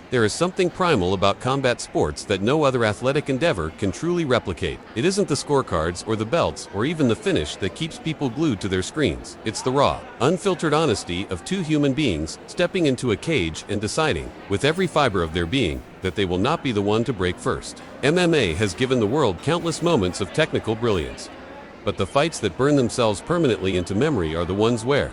There is something primal about combat sports that no other athletic endeavor can truly replicate. It isn't the scorecards or the belts or even the finish that keeps people glued to their screens. It's the raw, unfiltered honesty of two human beings stepping into a cage and deciding, with every fiber of their being, that they will not be the one to break first. MMA has given the world countless moments of technical brilliance. But the fights that burn themselves permanently into memory are the ones where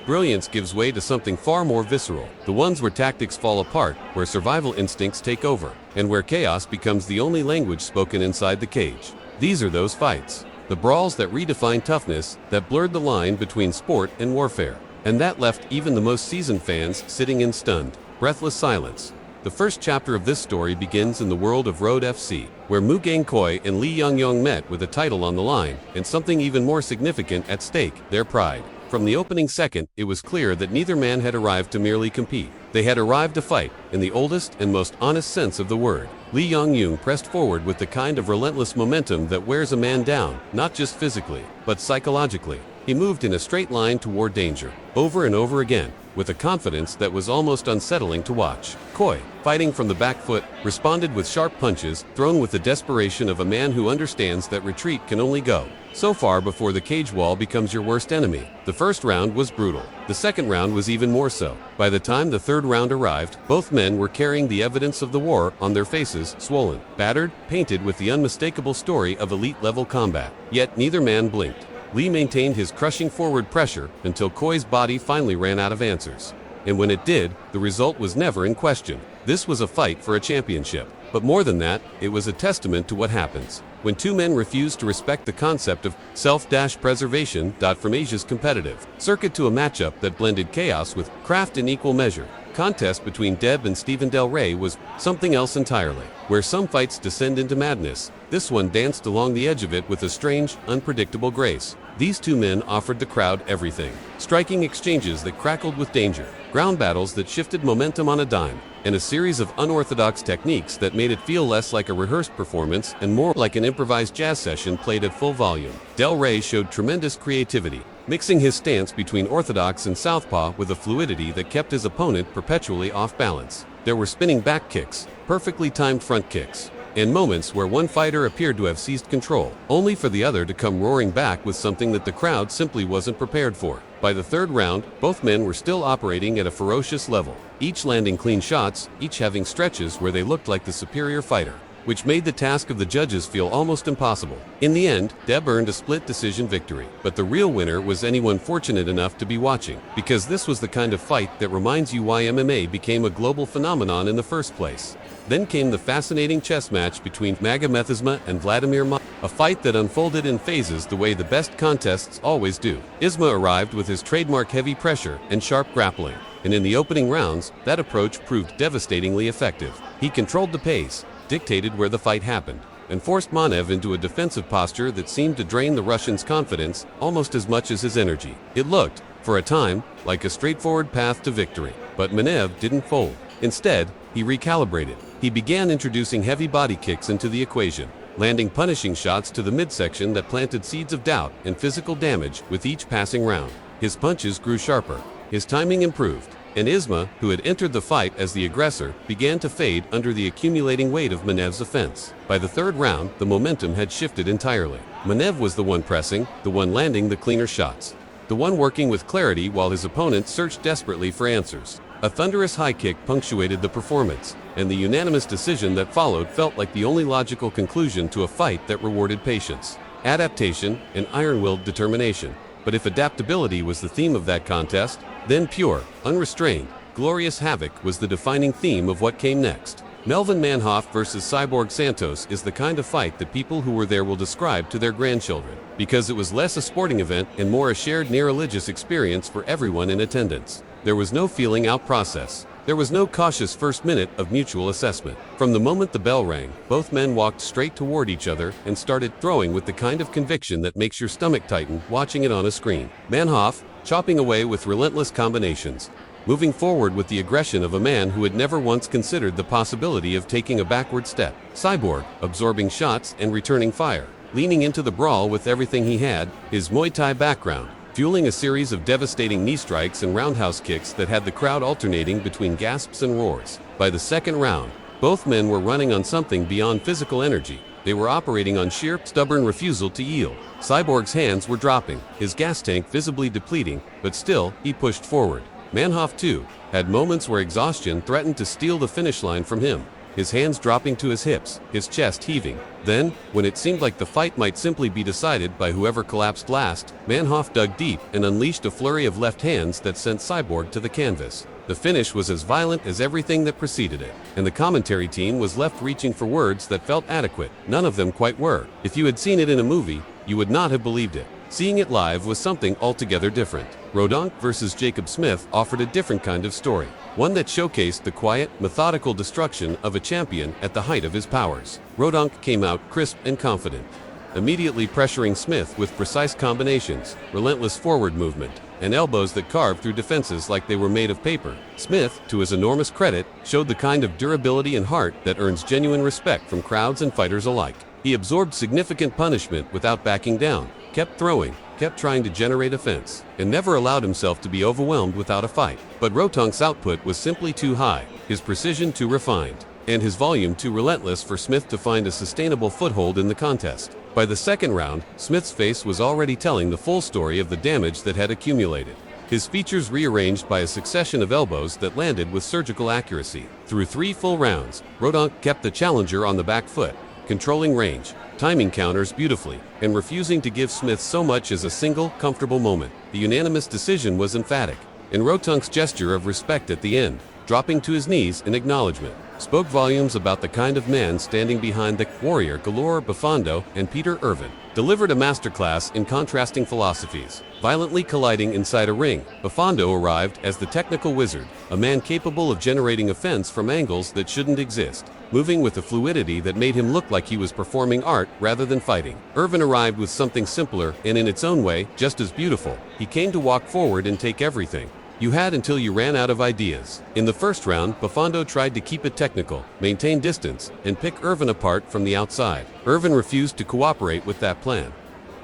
brilliance gives way to something far more visceral. The ones where tactics fall apart, where survival instincts take over, and where chaos becomes the only language spoken inside the cage. These are those fights. The brawls that redefined toughness, that blurred the line between sport and warfare, and that left even the most seasoned fans sitting in stunned, breathless silence. The first chapter of this story begins in the world of Road FC, where Muay Thai and Lee Young met with a title on the line, and something even more significant at stake, their pride. From the opening second, it was clear that neither man had arrived to merely compete. They had arrived to fight, in the oldest and most honest sense of the word. Lee Young pressed forward with the kind of relentless momentum that wears a man down, not just physically, but psychologically. He moved in a straight line toward danger, over and over again, with a confidence that was almost unsettling to watch. Koi, fighting from the back foot, responded with sharp punches, thrown with the desperation of a man who understands that retreat can only go so far before the cage wall becomes your worst enemy. The first round was brutal. The second round was even more so. By the time the third round arrived, both men were carrying the evidence of the war on their faces, swollen, battered, painted with the unmistakable story of elite-level combat. Yet neither man blinked. Lee maintained his crushing forward pressure until Koi's body finally ran out of answers. And when it did, the result was never in question. This was a fight for a championship. But more than that, it was a testament to what happens when two men refuse to respect the concept of self-preservation. From Asia's competitive circuit to a matchup that blended chaos with craft in equal measure. Contest between Deb and Stephen Del Rey was something else entirely. Where some fights descend into madness, this one danced along the edge of it with a strange, unpredictable grace. These two men offered the crowd everything. Striking exchanges that crackled with danger, ground battles that shifted momentum on a dime, and a series of unorthodox techniques that made it feel less like a rehearsed performance and more like an improvised jazz session played at full volume. Del Rey showed tremendous creativity, mixing his stance between orthodox and southpaw with a fluidity that kept his opponent perpetually off balance. There were spinning back kicks, perfectly timed front kicks, and moments where one fighter appeared to have seized control, only for the other to come roaring back with something that the crowd simply wasn't prepared for. By the third round, both men were still operating at a ferocious level, each landing clean shots, each having stretches where they looked like the superior fighter, which made the task of the judges feel almost impossible. In the end, Deb earned a split decision victory, but the real winner was anyone fortunate enough to be watching, because this was the kind of fight that reminds you why MMA became a global phenomenon in the first place. Then came the fascinating chess match between Magomed and Vladimir Ma, a fight that unfolded in phases the way the best contests always do. Isma arrived with his trademark heavy pressure and sharp grappling, and in the opening rounds, that approach proved devastatingly effective. He controlled the pace, dictated where the fight happened, and forced Manev into a defensive posture that seemed to drain the Russian's confidence almost as much as his energy. It looked, for a time, like a straightforward path to victory, but Manev didn't fold. Instead, he recalibrated. He began introducing heavy body kicks into the equation, landing punishing shots to the midsection that planted seeds of doubt and physical damage with each passing round. His punches grew sharper, his timing improved, and Isma, who had entered the fight as the aggressor, began to fade under the accumulating weight of Manev's offense. By the third round, the momentum had shifted entirely. Manev was the one pressing, the one landing the cleaner shots, the one working with clarity while his opponent searched desperately for answers. A thunderous high kick punctuated the performance, and the unanimous decision that followed felt like the only logical conclusion to a fight that rewarded patience, adaptation, and iron-willed determination. But if adaptability was the theme of that contest, then pure, unrestrained, glorious havoc was the defining theme of what came next. Melvin Manhoff versus Cyborg Santos is the kind of fight that people who were there will describe to their grandchildren, because it was less a sporting event and more a shared near-religious experience for everyone in attendance. There was no feeling out process. There was no cautious first minute of mutual assessment. From the moment the bell rang, both men walked straight toward each other and started throwing with the kind of conviction that makes your stomach tighten watching it on a screen. Manhoff, chopping away with relentless combinations, moving forward with the aggression of a man who had never once considered the possibility of taking a backward step. Cyborg, absorbing shots and returning fire, leaning into the brawl with everything he had, his Muay Thai background, fueling a series of devastating knee strikes and roundhouse kicks that had the crowd alternating between gasps and roars. By the second round, both men were running on something beyond physical energy. They were operating on sheer, stubborn refusal to yield. Cyborg's hands were dropping, his gas tank visibly depleting, but still, he pushed forward. Manhoff, too, had moments where exhaustion threatened to steal the finish line from him, his hands dropping to his hips, his chest heaving. Then, when it seemed like the fight might simply be decided by whoever collapsed last, Manhoff dug deep and unleashed a flurry of left hands that sent Cyborg to the canvas. The finish was as violent as everything that preceded it, and the commentary team was left reaching for words that felt adequate. None of them quite were. If you had seen it in a movie, you would not have believed it. Seeing it live was something altogether different. Rodonk versus Jacob Smith offered a different kind of story, one that showcased the quiet, methodical destruction of a champion at the height of his powers. Rodonk came out crisp and confident, immediately pressuring Smith with precise combinations, relentless forward movement, and elbows that carved through defenses like they were made of paper. Smith, to his enormous credit, showed the kind of durability and heart that earns genuine respect from crowds and fighters alike. He absorbed significant punishment without backing down, kept throwing, kept trying to generate offense, and never allowed himself to be overwhelmed without a fight. But Rotonk's output was simply too high, his precision too refined, and his volume too relentless for Smith to find a sustainable foothold in the contest. By the second round, Smith's face was already telling the full story of the damage that had accumulated. His features rearranged by a succession of elbows that landed with surgical accuracy. Through 3 full rounds, Rodonk kept the challenger on the back foot, controlling range, timing counters beautifully, and refusing to give Smith so much as a single, comfortable moment. The unanimous decision was emphatic, and Rotonk's gesture of respect at the end, dropping to his knees in acknowledgement, spoke volumes about the kind of man standing behind the warrior galore. Buffando and Peter Irvin delivered a masterclass in contrasting philosophies, violently colliding inside a ring. Buffando arrived as the technical wizard, a man capable of generating offense from angles that shouldn't exist, moving with a fluidity that made him look like he was performing art rather than fighting. Irvin arrived with something simpler and in its own way just as beautiful. He came to walk forward and take everything you had until you ran out of ideas. In the first round, Buffando tried to keep it technical, maintain distance, and pick Irvin apart from the outside. Irvin refused to cooperate with that plan,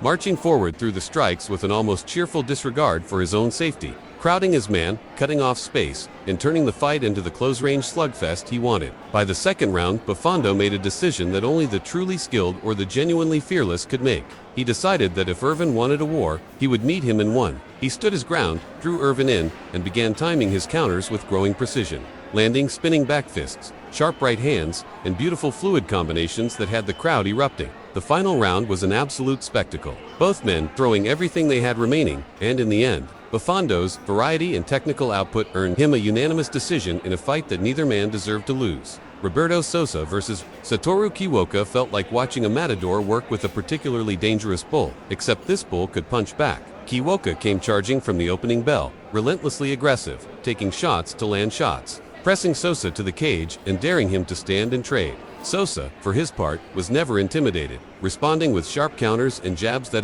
marching forward through the strikes with an almost cheerful disregard for his own safety, crowding his man, cutting off space, and turning the fight into the close-range slugfest he wanted. By the second round, Buffando made a decision that only the truly skilled or the genuinely fearless could make. He decided that if Irvin wanted a war, he would meet him in one. He stood his ground, drew Irvin in, and began timing his counters with growing precision, landing spinning back fists, sharp right hands, and beautiful fluid combinations that had the crowd erupting. The final round was an absolute spectacle, both men throwing everything they had remaining, and in the end, Buffando's variety and technical output earned him a unanimous decision in a fight that neither man deserved to lose. Roberto Sosa versus Satoru Kiwoka felt like watching a matador work with a particularly dangerous bull, except this bull could punch back. Kiwoka came charging from the opening bell, relentlessly aggressive, taking shots to land shots, pressing Sosa to the cage and daring him to stand and trade. Sosa, for his part, was never intimidated, responding with sharp counters and jabs that